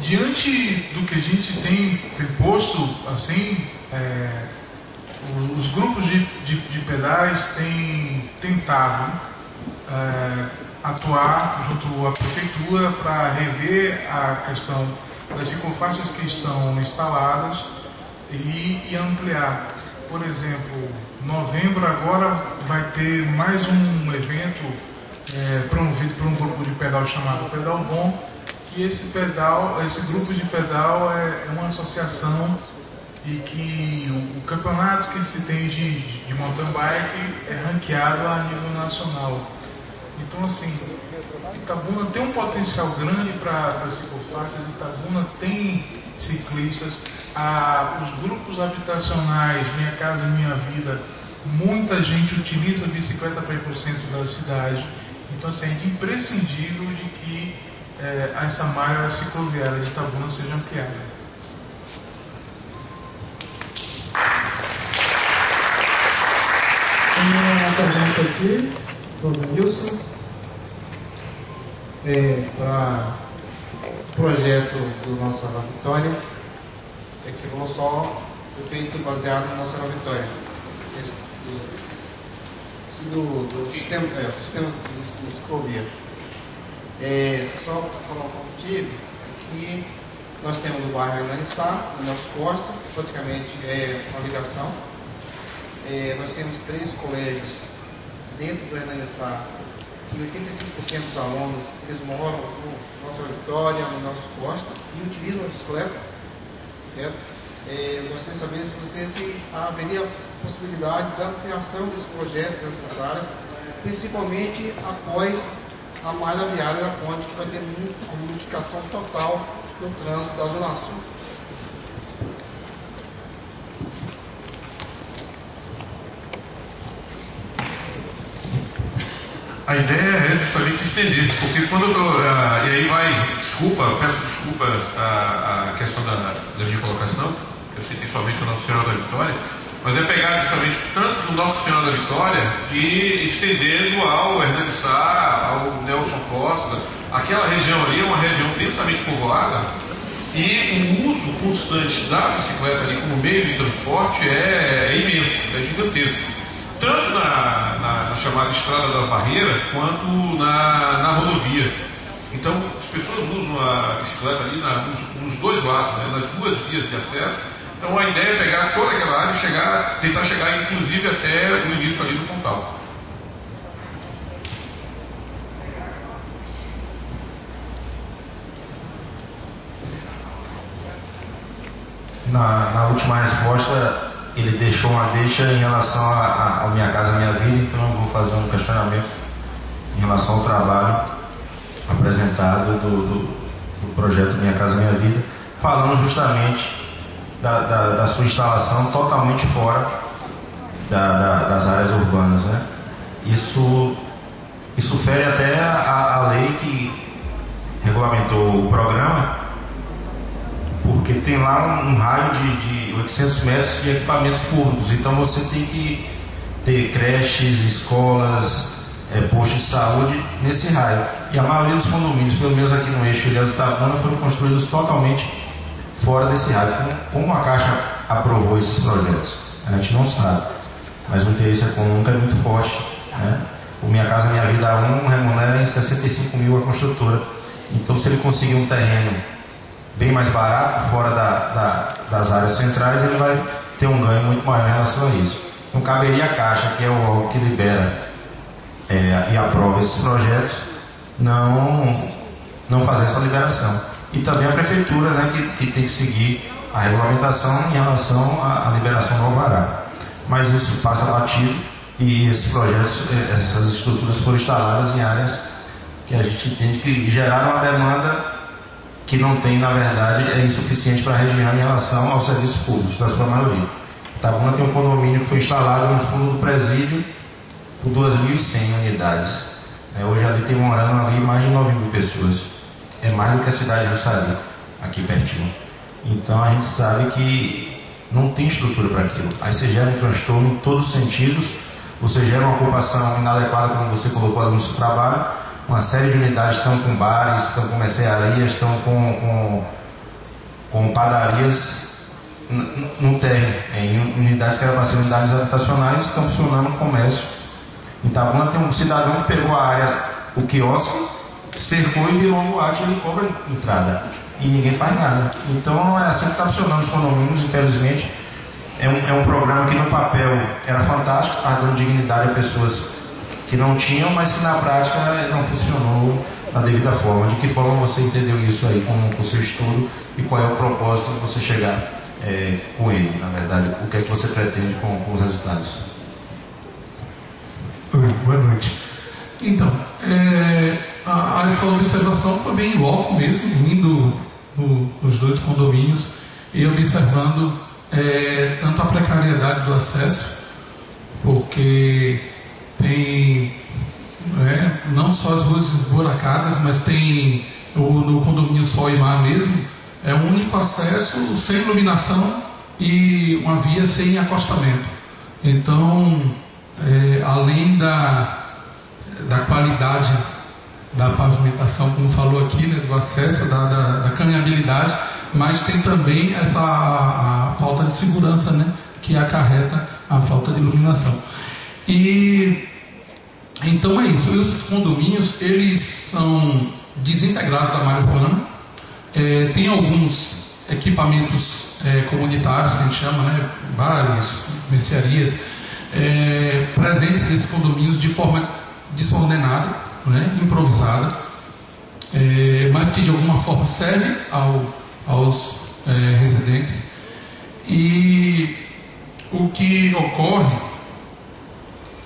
Diante do que a gente tem posto, assim, os grupos de pedais têm tentado atuar junto à prefeitura para rever a questão das ciclofaixas que estão instaladas e ampliar. Por exemplo, novembro agora vai ter mais um evento promovido por um grupo de pedal chamado Pedal Bom, que esse grupo de pedal é uma associação e que o campeonato que se tem de mountain bike é ranqueado a nível nacional. Então, assim, Itabuna tem um potencial grande para ciclofaixas, Itabuna tem ciclistas, os grupos habitacionais, Minha Casa Minha Vida, muita gente utiliza a bicicleta para ir para o centro da cidade. Então, assim, é imprescindível de que essa malha cicloviária de Itabuna seja ampliada. Uma pergunta aqui, do Wilson. Para o projeto do Nossa Vitória, que você falou só foi feito baseado no Nossa Vitória. Do sistema de ciclovia. Só falar um pouco contigo, aqui nós temos o bairro Ananissá, o Nelson Costa, praticamente uma ligação. Nós temos 3 colégios dentro do Ananissá, que 85% dos alunos eles moram no Nossa Vitória, no Nelson Costa, e utilizam a bicicleta. Eu gostaria de saber se haveria possibilidade da ampliação desse projeto nessas áreas, principalmente após a malha viária da ponte, que vai ter uma modificação total no trânsito da Zona Sul. A ideia é justamente estender, porque quando e aí peço desculpas a questão da minha colocação, eu citei somente o Nossa Senhora da Vitória, mas é pegar justamente tanto o Nossa Senhora da Vitória e estendendo ao Hernanissá, ao Nelson Costa. Aquela região ali é uma região densamente povoada e o uso constante da bicicleta ali como meio de transporte é imenso, é gigantesco. Tanto na chamada Estrada da Barreira, quanto na rodovia. Então, as pessoas usam a bicicleta ali nos dois lados, nas 2 vias de acesso. Então, a ideia é pegar toda aquela área e tentar chegar, inclusive, até o início ali do Pontal. Na última resposta, ele deixou uma deixa em relação a Minha Casa Minha Vida, então eu vou fazer um questionamento em relação ao trabalho apresentado do projeto Minha Casa Minha Vida, falando justamente da sua instalação totalmente fora das áreas urbanas, né? Isso fere até a lei que regulamentou o programa, porque tem lá um raio de 800 metros de equipamentos públicos, então você tem que ter creches, escolas, postos de saúde nesse raio. E a maioria dos condomínios, pelo menos aqui no eixo Ilhéus Itabuna, foram construídos totalmente fora desse raio. Como a Caixa aprovou esses projetos? A gente não sabe, mas o interesse econômico é muito forte, né? O Minha Casa Minha Vida 1 remunera em 65 mil a construtora. Então, se ele conseguir um terreno bem mais barato, fora das áreas centrais, ele vai ter um ganho muito maior em relação a isso. Então caberia a Caixa, que é o órgão que libera e aprova esses projetos, não fazer essa liberação. E também a Prefeitura, né, que tem que seguir a regulamentação em relação à liberação do alvará. Mas isso passa batido e esses projetos, essas estruturas foram instaladas em áreas que a gente entende que geraram uma demanda que não tem, na verdade, é insuficiente para a região em relação aos serviços públicos, da sua maioria. Itabuna tem um condomínio que foi instalado no fundo do presídio por 2.100 unidades. Hoje ali tem morando ali mais de 9.000 pessoas. É mais do que a cidade de Jussari, aqui pertinho. Então a gente sabe que não tem estrutura para aquilo. Aí você gera um transtorno em todos os sentidos, você gera uma ocupação inadequada, como você colocou ali no seu trabalho. Uma série de unidades estão com bares, estão com mercearias, estão com com padarias no térreo, em unidades que eram para ser unidades habitacionais, estão funcionando no comércio. Em Itabuna tem um cidadão que pegou a área, o quiosque, cercou e virou um boate, ele cobra entrada e ninguém faz nada. Então é assim que está funcionando os condomínios, infelizmente. É um programa que no papel era fantástico, está dando dignidade a pessoas que não tinham, mas que na prática não funcionou da devida forma. De que forma você entendeu isso aí com o seu estudo e qual é o propósito de você chegar com ele, na verdade? O que é que você pretende com os resultados? Oi, boa noite. Então, a sua observação foi bem em loco mesmo, indo nos 2 condomínios e observando tanto a precariedade do acesso, porque tem não só as ruas esburacadas, mas tem no condomínio Sol e Mar mesmo, é um único acesso sem iluminação e uma via sem acostamento. Então, além da qualidade da pavimentação, como falou aqui, né, do acesso, da caminhabilidade, mas tem também a falta de segurança, né, que acarreta a falta de iluminação. E então é isso. E os condomínios, eles são desintegrados da malha urbana. Tem alguns equipamentos comunitários, que a gente chama, né, bares, mercearias, presentes nesses condomínios de forma desordenada, né, improvisada, mas que de alguma forma serve aos residentes. E o que ocorre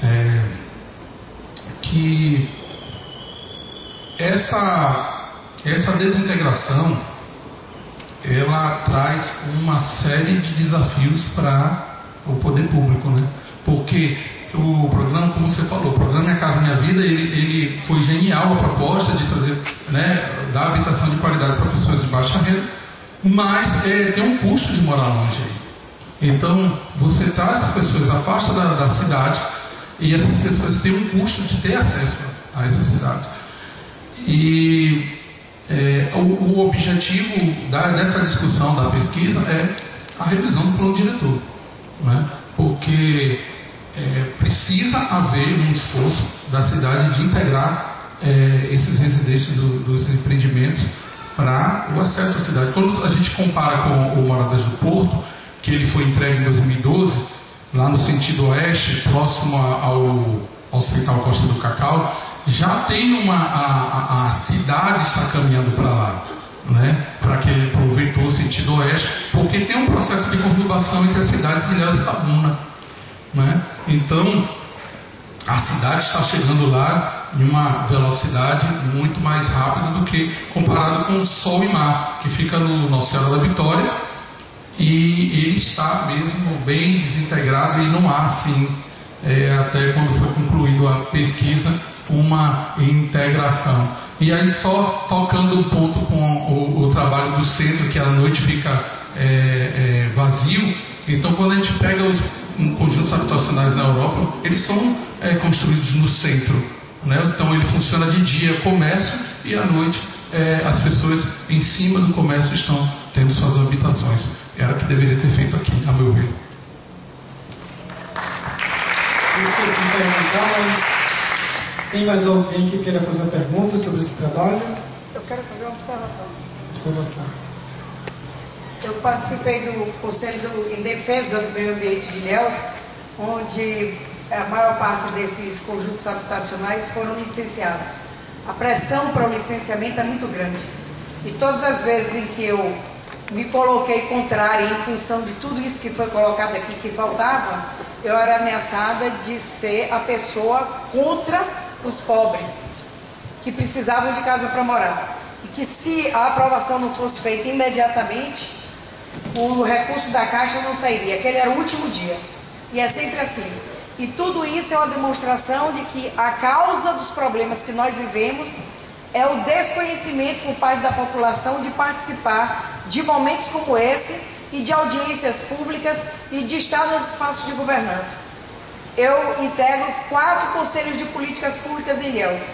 é que essa desintegração, ela traz uma série de desafios para o poder público, né? Porque o programa, como você falou, o programa Minha Casa Minha Vida, ele foi genial a proposta de trazer, né, dar habitação de qualidade para pessoas de baixa renda, mas tem um custo de morar longe aí. Então, você traz as pessoas, afasta da cidade, e essas pessoas têm um custo de ter acesso a essa cidade. E o objetivo dessa discussão, da pesquisa, é a revisão do plano diretor, né? Porque precisa haver um esforço da cidade de integrar esses residentes dos empreendimentos para o acesso à cidade. Quando a gente compara com o Moradas do Porto, que ele foi entregue em 2012, lá no sentido oeste, próximo ao Hospital Costa do Cacau, já tem a cidade está caminhando para lá, né? Para o vetor sentido oeste, porque tem um processo de conurbação entre as cidades de Ilhéus e Itabuna, né? Então a cidade está chegando lá em uma velocidade muito mais rápida do que comparado com o Sol e Mar, que fica no Nossa Senhora da Vitória, e ele está mesmo bem desintegrado, e não há assim, até quando foi concluída a pesquisa, uma integração. E aí, só tocando um ponto com o trabalho do centro, que à noite fica vazio. Então, quando a gente pega os conjuntos habitacionais na Europa, eles são construídos no centro, né? Então ele funciona de dia comércio, e à noite as pessoas em cima do comércio estão tendo suas habitações. Era o que deveria ter feito aqui, a meu ver. Eu esqueci de perguntar, mas tem mais alguém que queira fazer pergunta sobre esse trabalho? Eu quero fazer uma observação. Observação. Eu participei do Conselho em Defesa do Meio Ambiente de Ilhéus, onde a maior parte desses conjuntos habitacionais foram licenciados. A pressão para o licenciamento é muito grande. E todas as vezes em que eu me coloquei contrária em função de tudo isso que foi colocado aqui, que faltava, eu era ameaçada de ser a pessoa contra os pobres, que precisavam de casa para morar. E que se a aprovação não fosse feita imediatamente, o recurso da Caixa não sairia. Aquele era o último dia. E é sempre assim. E tudo isso é uma demonstração de que a causa dos problemas que nós vivemos é o desconhecimento por parte da população de participar de momentos como esse e de audiências públicas e de estar nos espaços de governança. Eu integro 4 conselhos de políticas públicas em Ilhéus.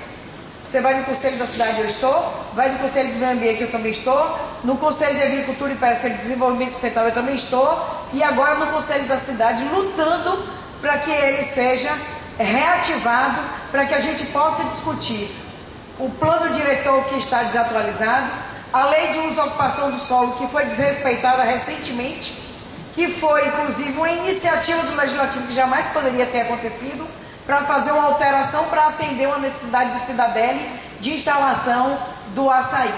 Você vai no Conselho da Cidade, eu estou. Vai no Conselho do Meio Ambiente, eu também estou. No Conselho de Agricultura e Pesca e Desenvolvimento Sustentável, eu também estou. E agora no Conselho da Cidade, lutando para que ele seja reativado, para que a gente possa discutir o plano diretor que está desatualizado, a lei de uso e ocupação do solo que foi desrespeitada recentemente, que foi inclusive uma iniciativa do Legislativo que jamais poderia ter acontecido, para fazer uma alteração para atender uma necessidade do Cidadele de instalação do açaí.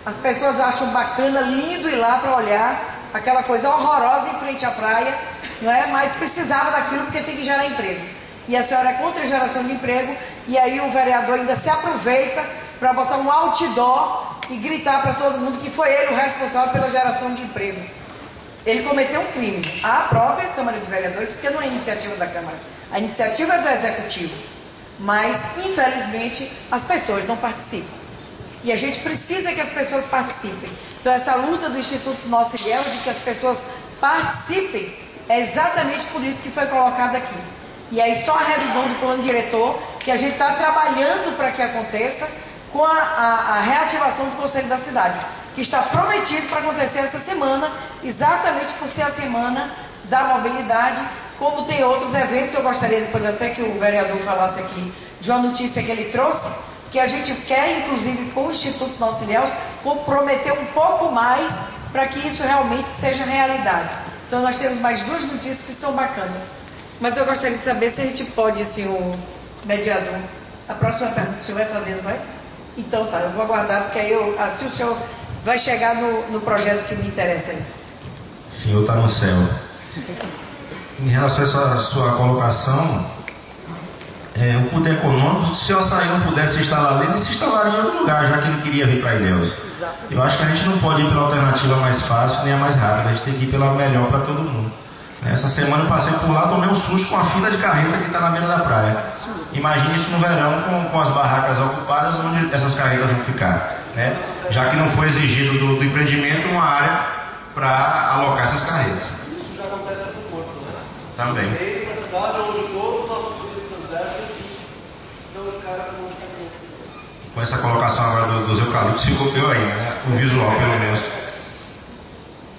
As pessoas acham bacana, lindo ir lá para olhar aquela coisa horrorosa em frente à praia, não é? Mas precisava daquilo porque tem que gerar emprego. E a senhora é contra a geração de emprego, e aí o vereador ainda se aproveita para botar um outdoor e gritar para todo mundo que foi ele o responsável pela geração de emprego. Ele cometeu um crime. A própria Câmara de Vereadores, porque não é iniciativa da Câmara, a iniciativa é do Executivo. Mas, infelizmente, as pessoas não participam. E a gente precisa que as pessoas participem. Então, essa luta do Instituto Nossa Ilhéus de que as pessoas participem é exatamente por isso que foi colocado aqui. E aí, só a revisão do plano diretor, que a gente está trabalhando para que aconteça, com a reativação do Conselho da Cidade, que está prometido para acontecer essa semana, exatamente por ser a semana da mobilidade, como tem outros eventos. Eu gostaria depois até que o vereador falasse aqui de uma notícia que ele trouxe, que a gente quer, inclusive, com o Instituto Nossa Ilhéus, comprometer um pouco mais para que isso realmente seja realidade. Então nós temos mais duas notícias que são bacanas. Mas eu gostaria de saber se a gente pode, senhor mediador, a próxima pergunta que o senhor vai fazer, não vai? Então tá, eu vou aguardar, porque aí assim o senhor vai chegar no projeto que me interessa aí. O senhor está no céu. Em relação a essa sua colocação, o poder econômico, se o açaí não pudesse instalar ali, ele se instalaria em outro lugar, já que ele queria vir para Ilhéus. Eu acho que a gente não pode ir pela alternativa mais fácil nem a mais rápida, a gente tem que ir pela melhor para todo mundo. Essa semana eu passei por lá, tomei um susto com a fila de carreta que está na beira da praia. Imagine isso no verão com as barracas ocupadas, onde essas carretas vão ficar, né? Já que não foi exigido do empreendimento uma área para alocar essas carretas. Isso já acontece nessa porta, né? Também. Tem uma cidade onde todos os nossos turistas descem, então o cara não está. Com essa colocação agora dos eucaliptos ficou pior ainda, né? O visual pelo menos.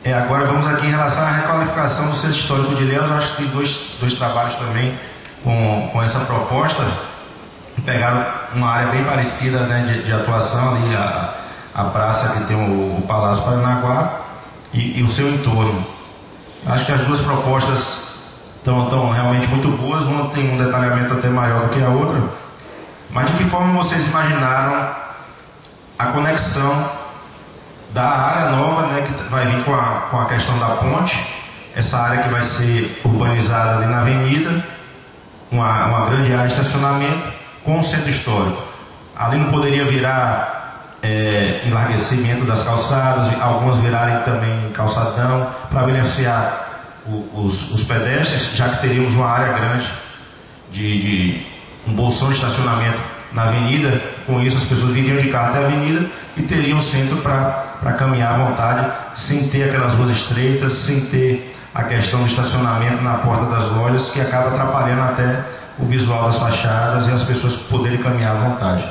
Agora vamos aqui em relação à requalificação do Centro Histórico de Ilhéus. Eu acho que tem dois trabalhos também com essa proposta. Pegaram uma área bem parecida, né, de atuação ali, a praça que tem o Palácio Paranaguá e o seu entorno. Acho que as duas propostas estão realmente muito boas. Uma tem um detalhamento até maior do que a outra. Mas de que forma vocês imaginaram a conexão da área nova, né, que vai vir com a questão da ponte, essa área que vai ser urbanizada ali na avenida, uma grande área de estacionamento com o centro histórico. Ali não poderia virar enlarguecimento das calçadas, algumas virarem também calçadão, para beneficiar os pedestres, já que teríamos uma área grande de um bolsão de estacionamento na avenida. Com isso as pessoas viriam de carro até a avenida e teriam centro para caminhar à vontade, sem ter aquelas ruas estreitas, sem ter a questão do estacionamento na porta das lojas, que acaba atrapalhando até o visual das fachadas e as pessoas poderem caminhar à vontade.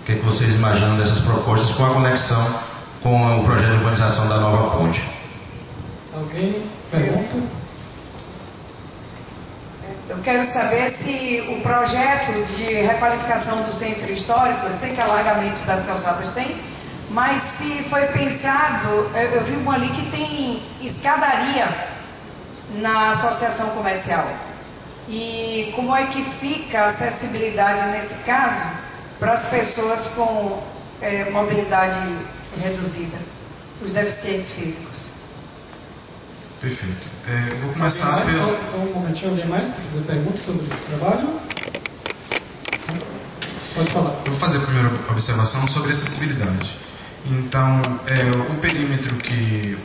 O que é que vocês imaginam dessas propostas com a conexão com o projeto de urbanização da nova ponte? Alguém pergunta? Eu quero saber se o projeto de requalificação do centro histórico, eu sei que alargamento das calçadas tem, mas se foi pensado, eu vi um ali que tem escadaria na associação comercial. E como é que fica a acessibilidade nesse caso para as pessoas com mobilidade reduzida, os deficientes físicos? Perfeito. Eu vou começar pelo... Só um momentinho, alguém mais quer fazer perguntas sobre esse trabalho? Pode falar. Eu vou fazer a primeira observação sobre acessibilidade. Então, o perímetro que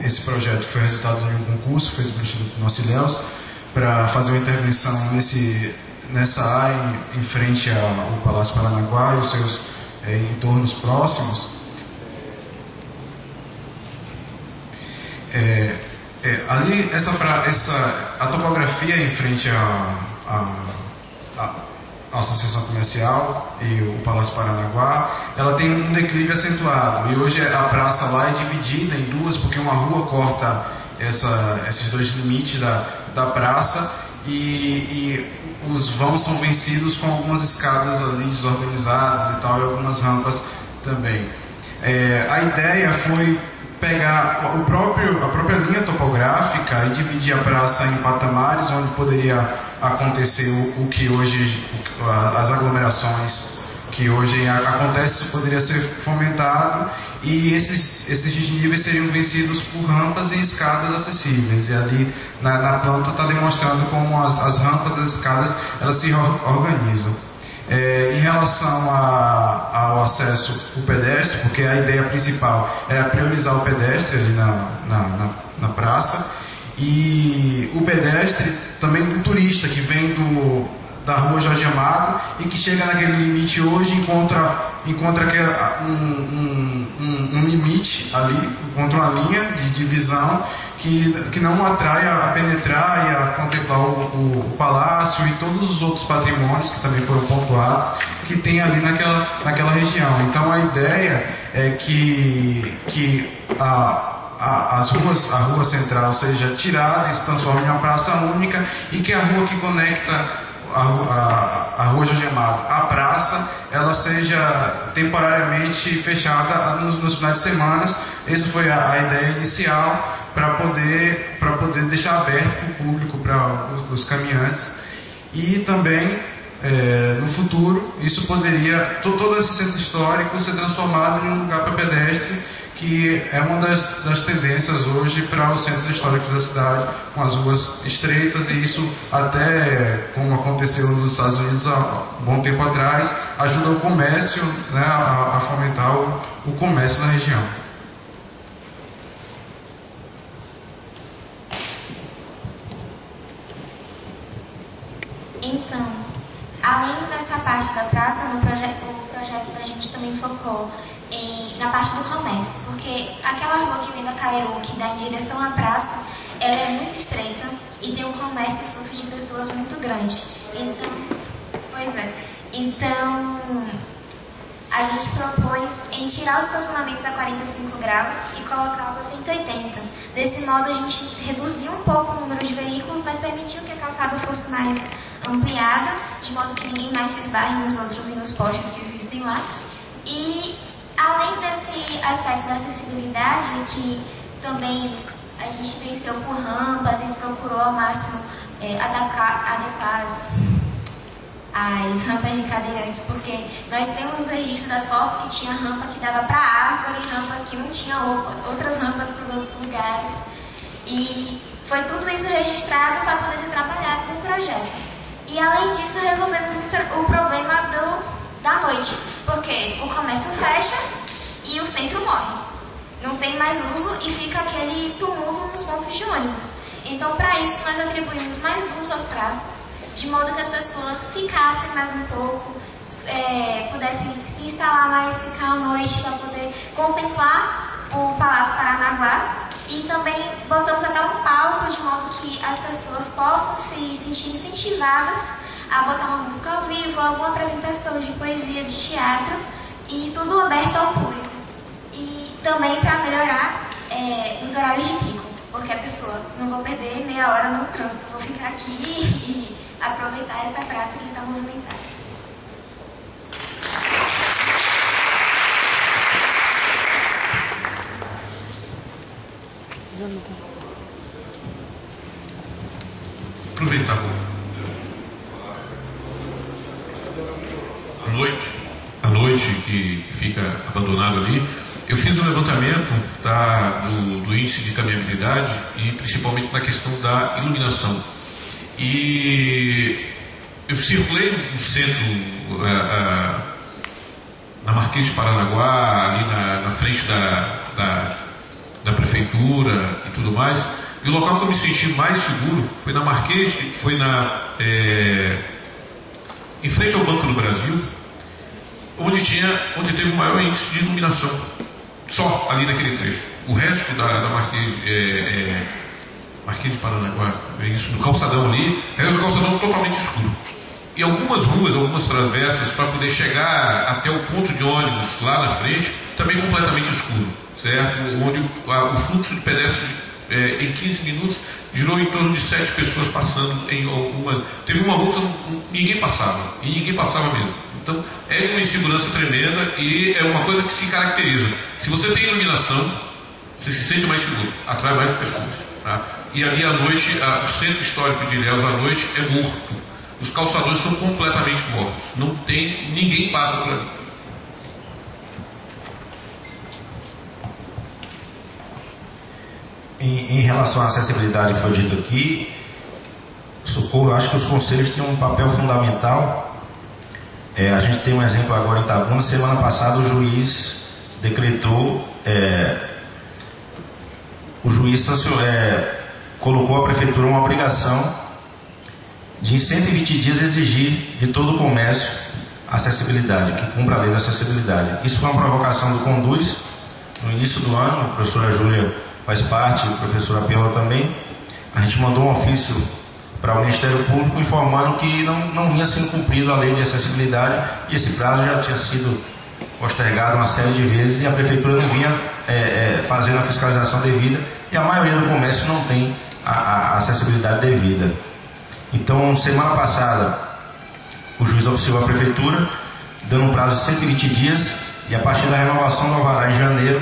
esse projeto foi resultado de um concurso feito pelo Instituto Nossa Ilhéus para fazer uma intervenção nessa área em frente ao Palácio Paranaguá e os seus entornos próximos. Ali, a topografia em frente a Associação Comercial e o Palácio Paranaguá, ela tem um declive acentuado. E hoje a praça lá é dividida em duas, porque uma rua corta esses dois limites da praça, e os vãos são vencidos com algumas escadas ali desorganizadas e tal, e algumas rampas também. A ideia foi pegar a própria linha topográfica e dividir a praça em patamares, onde poderia acontecer o que hoje, as aglomerações que hoje acontecem, poderia ser fomentado, e esses desníveis seriam vencidos por rampas e escadas acessíveis. E ali na planta está demonstrando como as rampas e as escadas elas se organizam. Em relação ao acesso ao pedestre, porque a ideia principal é priorizar o pedestre ali na praça, e o pedestre também do turista que vem da rua Jorge Amado e que chega naquele limite hoje, encontra um limite ali, encontra uma linha de divisão que não atrai a penetrar e a contemplar o palácio e todos os outros patrimônios que também foram pontuados, que tem ali naquela região. Então a ideia é que a rua central seja tirada e se transforme em uma praça única, e que a rua que conecta a rua Jorge Amado à praça, ela seja temporariamente fechada nos finais de semana. Essa foi a ideia inicial, para poder deixar aberto para o público, para os caminhantes. E também no futuro isso poderia, todo esse centro histórico ser transformado em um lugar para pedestre, que é uma das tendências hoje para os centros históricos da cidade, com as ruas estreitas, e isso até, como aconteceu nos Estados Unidos há um bom tempo atrás, ajuda o comércio, né, a fomentar o comércio na região. Então, além dessa parte da praça, o projeto da gente também focou na parte do comércio, porque aquela rua que vem da Cairu, que dá em direção à praça, ela é muito estreita e tem um comércio e fluxo de pessoas muito grande. Então, a gente propôs em tirar os estacionamentos a 45 graus e colocá-los a 180. Desse modo, a gente reduziu um pouco o número de veículos, mas permitiu que a calçada fosse mais ampliada, de modo que ninguém mais se esbarre nos outros e nos postes que existem lá. E além desse aspecto da acessibilidade, que também a gente venceu por rampas e procurou ao máximo adequar as rampas de cadeirantes, porque nós temos os registros das fotos que tinha rampa que dava para árvore, rampas que não tinham outras rampas para os outros lugares. E foi tudo isso registrado para poder ser trabalhado no projeto. E além disso, resolvemos o problema da noite, porque o comércio fecha e o centro morre. Não tem mais uso e fica aquele tumulto nos pontos de ônibus. Então, para isso, nós atribuímos mais uso às praças, de modo que as pessoas ficassem mais um pouco, pudessem se instalar mais, ficar à noite para poder contemplar o Palácio Paranaguá. E também botamos até um palco, de modo que as pessoas possam se sentir incentivadas a botar uma música ao vivo, alguma apresentação de poesia, de teatro, e tudo aberto ao público. E também para melhorar os horários de pico, porque a pessoa, não vou perder meia hora no trânsito, vou ficar aqui e aproveitar essa praça que está movimentada. Aproveitar a noite que fica abandonado ali. Eu fiz um levantamento do índice de caminhabilidade e principalmente na questão da iluminação. E eu circulei no centro, na Marquês de Paranaguá, ali na frente da prefeitura e tudo mais. E o local que eu me senti mais seguro foi na Marquês, em frente ao Banco do Brasil, onde teve o maior índice de iluminação, só ali naquele trecho. O resto da Marquês de Paranaguá, isso, no calçadão ali, o resto do calçadão totalmente escuro. e algumas ruas, algumas travessas, para poder chegar até o ponto de ônibus lá na frente, também completamente escuro, certo? Onde o fluxo de pedestres em 15 minutos girou em torno de 7 pessoas passando em alguma. Teve uma rua que ninguém passava, e ninguém passava mesmo. Então é de uma insegurança tremenda e é uma coisa que se caracteriza. Se você tem iluminação, você se sente mais seguro, atrai mais pessoas. Tá? E ali à noite, o centro histórico de Ilhéus à noite é morto. Os calçadores são completamente mortos. Não tem, ninguém passa por ali. Em relação à acessibilidade que foi dito aqui, Socorro, eu acho que os conselhos têm um papel fundamental. A gente tem um exemplo agora em Itabuna. Semana passada o juiz decretou, o juiz colocou à prefeitura uma obrigação de em 120 dias exigir de todo o comércio acessibilidade, que cumpra a lei da acessibilidade. Isso foi uma provocação do Conduz no início do ano. A professora Júlia faz parte, a professora Piola também. A gente mandou um ofício para o Ministério Público informando que não vinha sendo cumprido a lei de acessibilidade, e esse prazo já tinha sido postergado uma série de vezes e a prefeitura não vinha fazendo a fiscalização devida, e a maioria do comércio não tem a acessibilidade devida. Então, semana passada, o juiz oficiou a prefeitura, dando um prazo de 120 dias, e a partir da renovação do alvará em janeiro,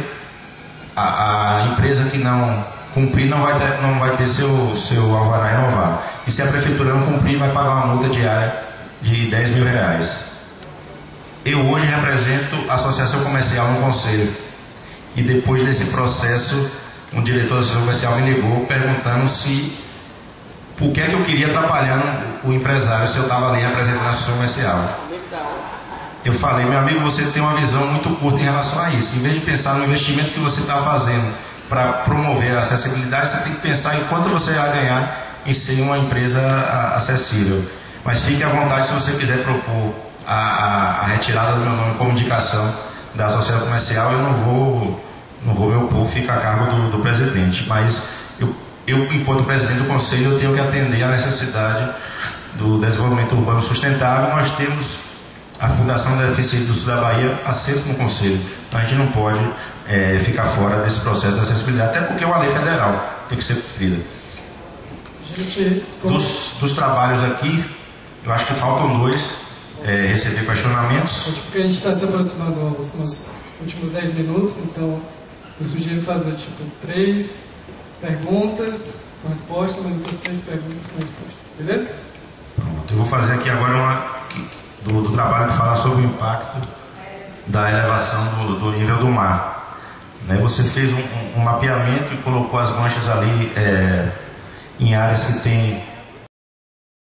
a empresa que não cumprir não vai ter seu alvará renovado. E se a prefeitura não cumprir, vai pagar uma multa diária de R$10.000. Eu hoje represento a Associação Comercial no Conselho. E depois desse processo, um diretor da Associação Comercial me ligou perguntando por que é que eu queria atrapalhando o empresário se eu estava ali representando a Associação Comercial. Eu falei, meu amigo, você tem uma visão muito curta em relação a isso. Em vez de pensar no investimento que você está fazendo para promover a acessibilidade, você tem que pensar em quanto você vai ganhar em ser uma empresa acessível. Mas fique à vontade se você quiser propor a retirada do meu nome como indicação da Associação Comercial. Eu não vou me opor, fica a cargo do presidente. Mas eu, enquanto presidente do Conselho, eu tenho que atender à necessidade do desenvolvimento urbano sustentável. Nós temos a Fundação da Deficiência do Sul da Bahia assento no Conselho. Então a gente não pode ficar fora desse processo de acessibilidade, até porque é uma lei federal, tem que ser cumprida. Dos trabalhos aqui, eu acho que faltam 2, receber questionamentos. Porque a gente está se aproximando nos últimos 10 minutos, então eu sugiro fazer 3 perguntas com resposta, mais outras 3 perguntas com resposta, beleza? Pronto, eu vou fazer aqui agora do trabalho que fala sobre o impacto da elevação do nível do mar. Você fez um mapeamento e colocou as manchas ali em áreas que tem